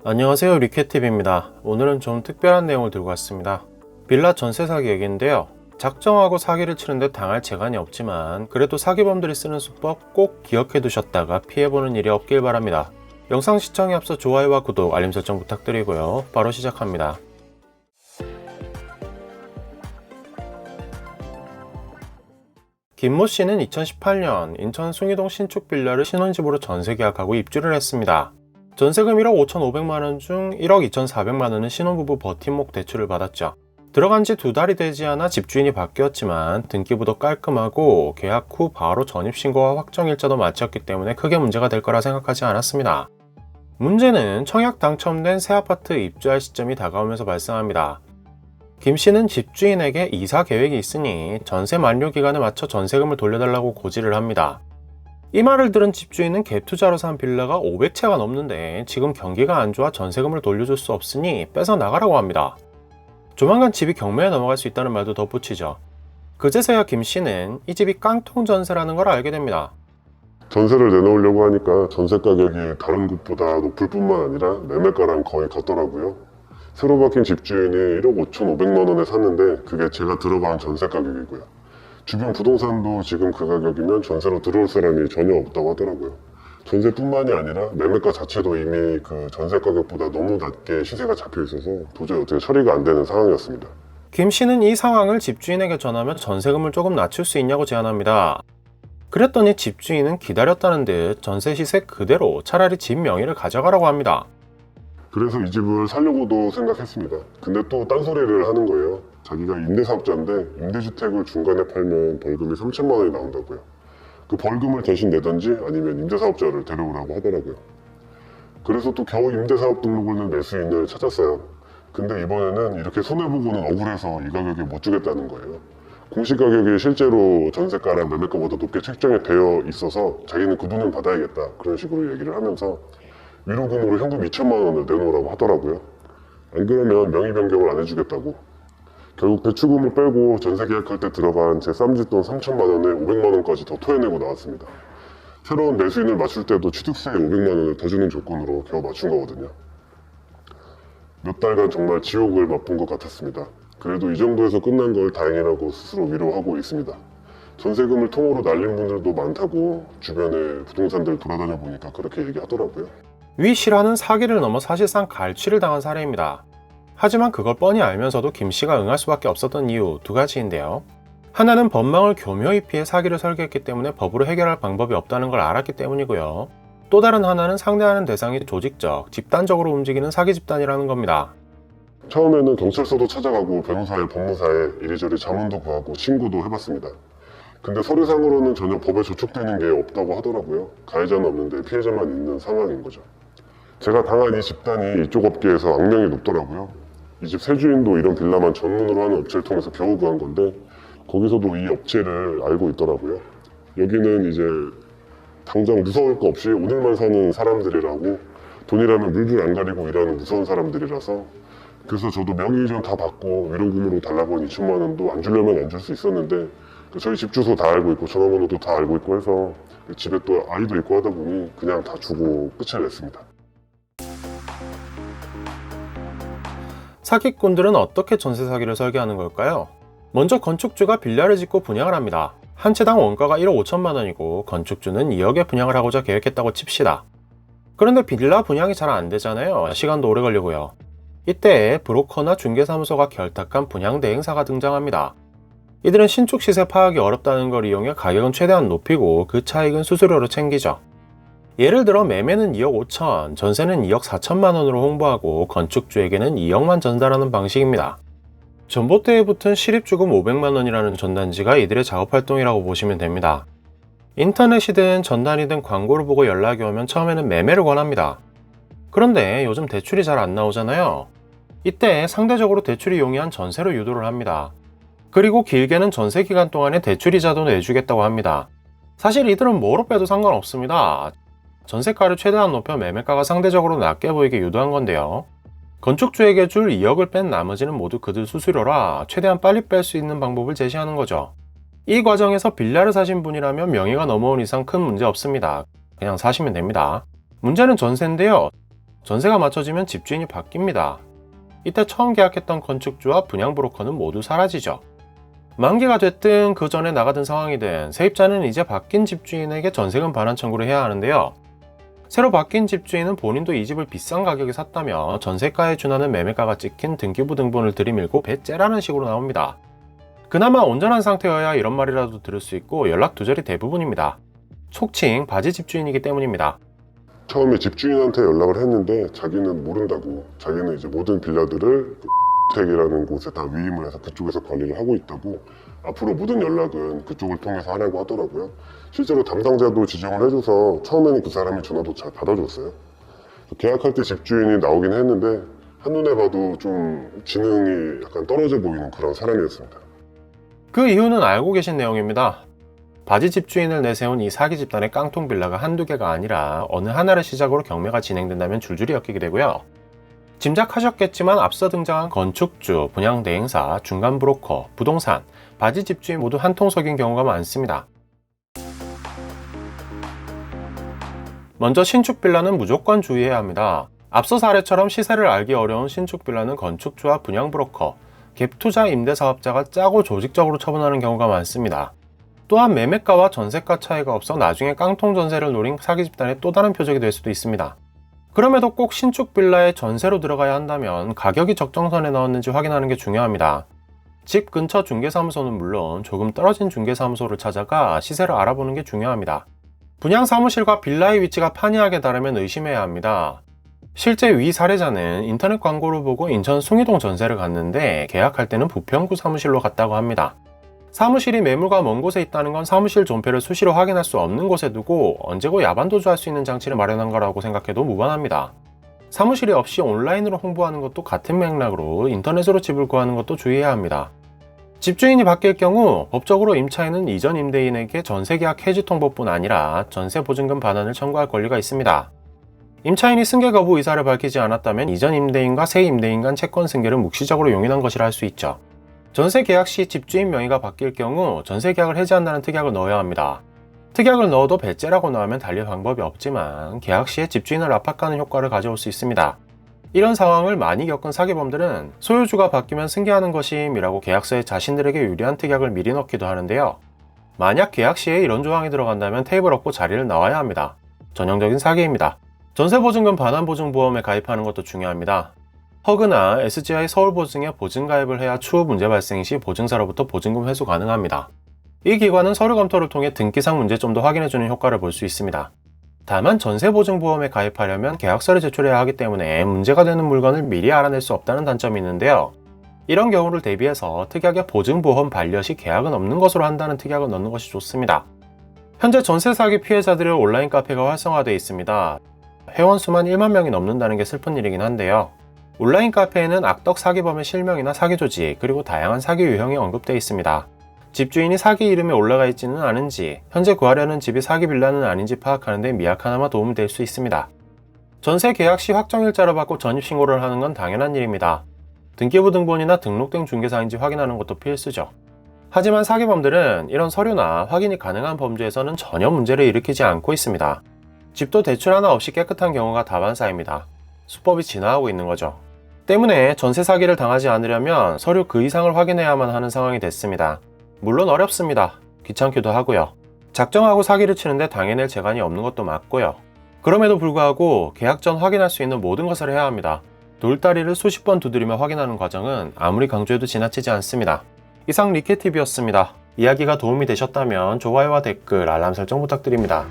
안녕하세요, 리케TV입니다. 오늘은 좀 특별한 내용을 들고 왔습니다. 빌라 전세 사기 얘기인데요. 작정하고 사기를 치는데 당할 재간이 없지만 그래도 사기범들이 쓰는 수법 꼭 기억해 두셨다가 피해보는 일이 없길 바랍니다. 영상 시청에 앞서 좋아요와 구독, 알림 설정 부탁드리고요. 바로 시작합니다. 김모 씨는 2018년 인천 숭이동 신축 빌라를 신혼집으로 전세 계약하고 입주를 했습니다. 전세금 1억 5,500만원 중 1억 2,400만원은 신혼부부 버팀목 대출을 받았죠. 들어간 지 2달이 되지 않아 집주인이 바뀌었지만 등기부도 깔끔하고 계약 후 바로 전입신고와 확정일자도 마쳤기 때문에 크게 문제가 될 거라 생각하지 않았습니다. 문제는 청약 당첨된 새 아파트 입주할 시점이 다가오면서 발생합니다. 김 씨는 집주인에게 이사 계획이 있으니 전세 만료 기간에 맞춰 전세금을 돌려달라고 고지를 합니다. 이 말을 들은 집주인은 갭 투자로 산 빌라가 500채가 넘는데 지금 경기가 안 좋아 전세금을 돌려줄 수 없으니 뺏어 나가라고 합니다. 조만간 집이 경매에 넘어갈 수 있다는 말도 덧붙이죠. 그제서야 김 씨는 이 집이 깡통 전세라는 걸 알게 됩니다. 전세를 내놓으려고 하니까 전세 가격이 다른 곳보다 높을 뿐만 아니라 매매가랑 거의 같더라고요. 새로 바뀐 집주인이 1억 5,500만 원에 샀는데 그게 제가 들어간 전세 가격이고요. 주변 부동산도 지금 그 가격이면 전세로 들어올 사람이 전혀 없다고 하더라고요. 전세뿐만이 아니라 매매가 자체도 이미 그 전세 가격보다 너무 낮게 시세가 잡혀 있어서 도저히 어떻게 처리가 안 되는 상황이었습니다. 김 씨는 이 상황을 집주인에게 전하면 전세금을 조금 낮출 수 있냐고 제안합니다. 그랬더니 집주인은 기다렸다는 듯 전세 시세 그대로 차라리 집 명의를 가져가라고 합니다. 그래서 이 집을 사려고도 생각했습니다. 근데 또 딴소리를 하는 거예요. 자기가 임대사업자인데 임대주택을 중간에 팔면 벌금이 3천만 원이 나온다고요. 그 벌금을 대신 내던지 아니면 임대사업자를 데려오라고 하더라고요. 그래서 또 겨우 임대사업 등록을 낸 매수인을 찾았어요. 근데 이번에는 이렇게 손해보고는 억울해서 이 가격에 못 주겠다는 거예요. 공시가격이 실제로 전세가랑 매매가보다 높게 책정이 되어 있어서 자기는 그 돈은 받아야겠다, 그런 식으로 얘기를 하면서 위로금으로 현금 2천만 원을 내놓으라고 하더라고요. 안 그러면 명의 변경을 안 해주겠다고. 결국 대출금을 빼고 전세 계약할 때 들어간 제 쌈짓돈 3천만 원에 500만 원까지 더 토해내고 나왔습니다. 새로운 매수인을 맞출 때도 취득세 500만 원을 더 주는 조건으로 겨우 맞춘 거거든요. 몇 달간 정말 지옥을 맛본 것 같았습니다. 그래도 이 정도에서 끝난 걸 다행이라고 스스로 위로하고 있습니다. 전세금을 통으로 날린 분들도 많다고 주변에 부동산들 돌아다녀 보니까 그렇게 얘기하더라고요. 위 실화는 사기를 넘어 사실상 갈취를 당한 사례입니다. 하지만 그걸 뻔히 알면서도 김 씨가 응할 수밖에 없었던 이유 두 가지인데요. 하나는 법망을 교묘히 피해 사기를 설계했기 때문에 법으로 해결할 방법이 없다는 걸 알았기 때문이고요. 또 다른 하나는 상대하는 대상이 조직적, 집단적으로 움직이는 사기 집단이라는 겁니다. 처음에는 경찰서도 찾아가고 변호사에 법무사에 이리저리 자문도 구하고 신고도 해봤습니다. 근데 서류상으로는 전혀 법에 저촉되는 게 없다고 하더라고요. 가해자는 없는데 피해자만 있는 상황인 거죠. 제가 당한 이 집단이 이쪽 업계에서 악명이 높더라고요. 이 집 새 주인도 이런 빌라만 전문으로 하는 업체를 통해서 겨우 구한 건데 거기서도 이 업체를 알고 있더라고요. 여기는 이제 당장 무서울 거 없이 오늘만 사는 사람들이라고, 돈이라면 물불 안 가리고 일하는 무서운 사람들이라서, 그래서 저도 명의 이전 다 받고 위로금으로 달라고 한 2천만 원도 안 주려면 안 줄 수 있었는데 저희 집 주소 다 알고 있고 전화번호도 다 알고 있고 해서 집에 또 아이도 있고 하다 보니 그냥 다 주고 끝을 냈습니다. 사기꾼들은 어떻게 전세 사기를 설계하는 걸까요? 먼저 건축주가 빌라를 짓고 분양을 합니다. 한 채당 원가가 1억 5천만 원이고 건축주는 2억에 분양을 하고자 계획했다고 칩시다. 그런데 빌라 분양이 잘 안 되잖아요. 시간도 오래 걸리고요. 이때 브로커나 중개사무소가 결탁한 분양 대행사가 등장합니다. 이들은 신축 시세 파악이 어렵다는 걸 이용해 가격은 최대한 높이고 그 차익은 수수료로 챙기죠. 예를 들어 매매는 2억 5천, 전세는 2억 4천만 원으로 홍보하고 건축주에게는 2억만 전달하는 방식입니다. 전봇대에 붙은 시립주금 500만 원이라는 전단지가 이들의 작업활동이라고 보시면 됩니다. 인터넷이든 전단이든 광고를 보고 연락이 오면 처음에는 매매를 권합니다. 그런데 요즘 대출이 잘 안 나오잖아요. 이때 상대적으로 대출이 용이한 전세로 유도를 합니다. 그리고 길게는 전세 기간 동안에 대출이자도 내주겠다고 합니다. 사실 이들은 뭐로 빼도 상관없습니다. 전세가를 최대한 높여 매매가가 상대적으로 낮게 보이게 유도한 건데요. 건축주에게 줄 2억을 뺀 나머지는 모두 그들 수수료라 최대한 빨리 뺄 수 있는 방법을 제시하는 거죠. 이 과정에서 빌라를 사신 분이라면 명의가 넘어온 이상 큰 문제 없습니다. 그냥 사시면 됩니다. 문제는 전세인데요. 전세가 맞춰지면 집주인이 바뀝니다. 이때 처음 계약했던 건축주와 분양 브로커는 모두 사라지죠. 만기가 됐든 그 전에 나가던 상황이든 세입자는 이제 바뀐 집주인에게 전세금 반환 청구를 해야 하는데요. 새로 바뀐 집주인은 본인도 이 집을 비싼 가격에 샀다며 전세가에 준하는 매매가가 찍힌 등기부 등본을 들이밀고 배째라는 식으로 나옵니다. 그나마 온전한 상태여야 이런 말이라도 들을 수 있고 연락 두절이 대부분입니다. 속칭 바지 집주인이기 때문입니다. 처음에 집주인한테 연락을 했는데 자기는 모른다고, 자기는 이제 모든 빌라들을 택이라는 곳에 다 위임을 해서 그쪽에서 관리를 하고 있다고, 앞으로 모든 연락은 그쪽을 통해서 하라고 하더라고요. 실제로 담당자도 지정을 해줘서 처음에는 그 사람이 전화도 잘 받아줬어요. 계약할 때 집주인이 나오긴 했는데 한눈에 봐도 좀 지능이 약간 떨어져 보이는 그런 사람이었습니다. 그 이유는 알고 계신 내용입니다. 바지 집주인을 내세운 이 사기 집단의 깡통 빌라가 한두 개가 아니라 어느 하나를 시작으로 경매가 진행된다면 줄줄이 엮이게 되고요. 짐작하셨겠지만 앞서 등장한 건축주, 분양대행사, 중간 브로커, 부동산, 바지 집주인 모두 한통속인 경우가 많습니다. 먼저 신축 빌라는 무조건 주의해야 합니다. 앞서 사례처럼 시세를 알기 어려운 신축 빌라는 건축주와 분양 브로커, 갭투자 임대사업자가 짜고 조직적으로 처분하는 경우가 많습니다. 또한 매매가와 전세가 차이가 없어 나중에 깡통 전세를 노린 사기 집단의 또 다른 표적이 될 수도 있습니다. 그럼에도 꼭 신축 빌라에 전세로 들어가야 한다면 가격이 적정선에 나왔는지 확인하는 게 중요합니다. 집 근처 중개사무소는 물론 조금 떨어진 중개사무소를 찾아가 시세를 알아보는 게 중요합니다. 분양 사무실과 빌라의 위치가 판이하게 다르면 의심해야 합니다. 실제 위 사례자는 인터넷 광고를 보고 인천 숭이동 전세를 갔는데 계약할 때는 부평구 사무실로 갔다고 합니다. 사무실이 매물과 먼 곳에 있다는 건 사무실 존폐를 수시로 확인할 수 없는 곳에 두고 언제고 야반도주할 수 있는 장치를 마련한 거라고 생각해도 무관합니다. 사무실이 없이 온라인으로 홍보하는 것도 같은 맥락으로 인터넷으로 집을 구하는 것도 주의해야 합니다. 집주인이 바뀔 경우 법적으로 임차인은 이전 임대인에게 전세계약 해지 통보뿐 아니라 전세보증금 반환을 청구할 권리가 있습니다. 임차인이 승계 거부 의사를 밝히지 않았다면 이전 임대인과 새 임대인 간 채권 승계를 묵시적으로 용인한 것이라 할 수 있죠. 전세 계약 시 집주인 명의가 바뀔 경우 전세 계약을 해지한다는 특약을 넣어야 합니다. 특약을 넣어도 배째라고 나오면 달릴 방법이 없지만 계약 시에 집주인을 압박하는 효과를 가져올 수 있습니다. 이런 상황을 많이 겪은 사기범들은 소유주가 바뀌면 승계하는 것임이라고 계약서에 자신들에게 유리한 특약을 미리 넣기도 하는데요. 만약 계약 시에 이런 조항이 들어간다면 테이블 업고 자리를 나와야 합니다. 전형적인 사기입니다. 전세보증금 반환보증보험에 가입하는 것도 중요합니다. 허그나 SGI 서울보증에 보증가입을 해야 추후 문제 발생 시 보증사로부터 보증금 회수 가능합니다. 이 기관은 서류 검토를 통해 등기상 문제점도 확인해주는 효과를 볼 수 있습니다. 다만 전세보증보험에 가입하려면 계약서를 제출해야 하기 때문에 문제가 되는 물건을 미리 알아낼 수 없다는 단점이 있는데요. 이런 경우를 대비해서 특약에 보증보험 반려시 계약은 없는 것으로 한다는 특약을 넣는 것이 좋습니다. 현재 전세 사기 피해자들의 온라인 카페가 활성화되어 있습니다. 회원수만 1만 명이 넘는다는 게 슬픈 일이긴 한데요. 온라인 카페에는 악덕 사기범의 실명이나 사기 조직, 그리고 다양한 사기 유형이 언급되어 있습니다. 집주인이 사기 이름에 올라가 있지는 않은지, 현재 구하려는 집이 사기 빌라는 아닌지 파악하는 데 미약하나마 도움이 될 수 있습니다. 전세 계약 시 확정일자를 받고 전입신고를 하는 건 당연한 일입니다. 등기부 등본이나 등록된 중개사인지 확인하는 것도 필수죠. 하지만 사기범들은 이런 서류나 확인이 가능한 범주에서는 전혀 문제를 일으키지 않고 있습니다. 집도 대출 하나 없이 깨끗한 경우가 다반사입니다. 수법이 진화하고 있는 거죠. 때문에 전세 사기를 당하지 않으려면 서류 그 이상을 확인해야만 하는 상황이 됐습니다. 물론 어렵습니다. 귀찮기도 하고요. 작정하고 사기를 치는데 당해낼 재간이 없는 것도 맞고요. 그럼에도 불구하고 계약 전 확인할 수 있는 모든 것을 해야 합니다. 돌다리를 수십 번 두드리며 확인하는 과정은 아무리 강조해도 지나치지 않습니다. 이상 리케TV였습니다. 이야기가 도움이 되셨다면 좋아요와 댓글, 알람 설정 부탁드립니다.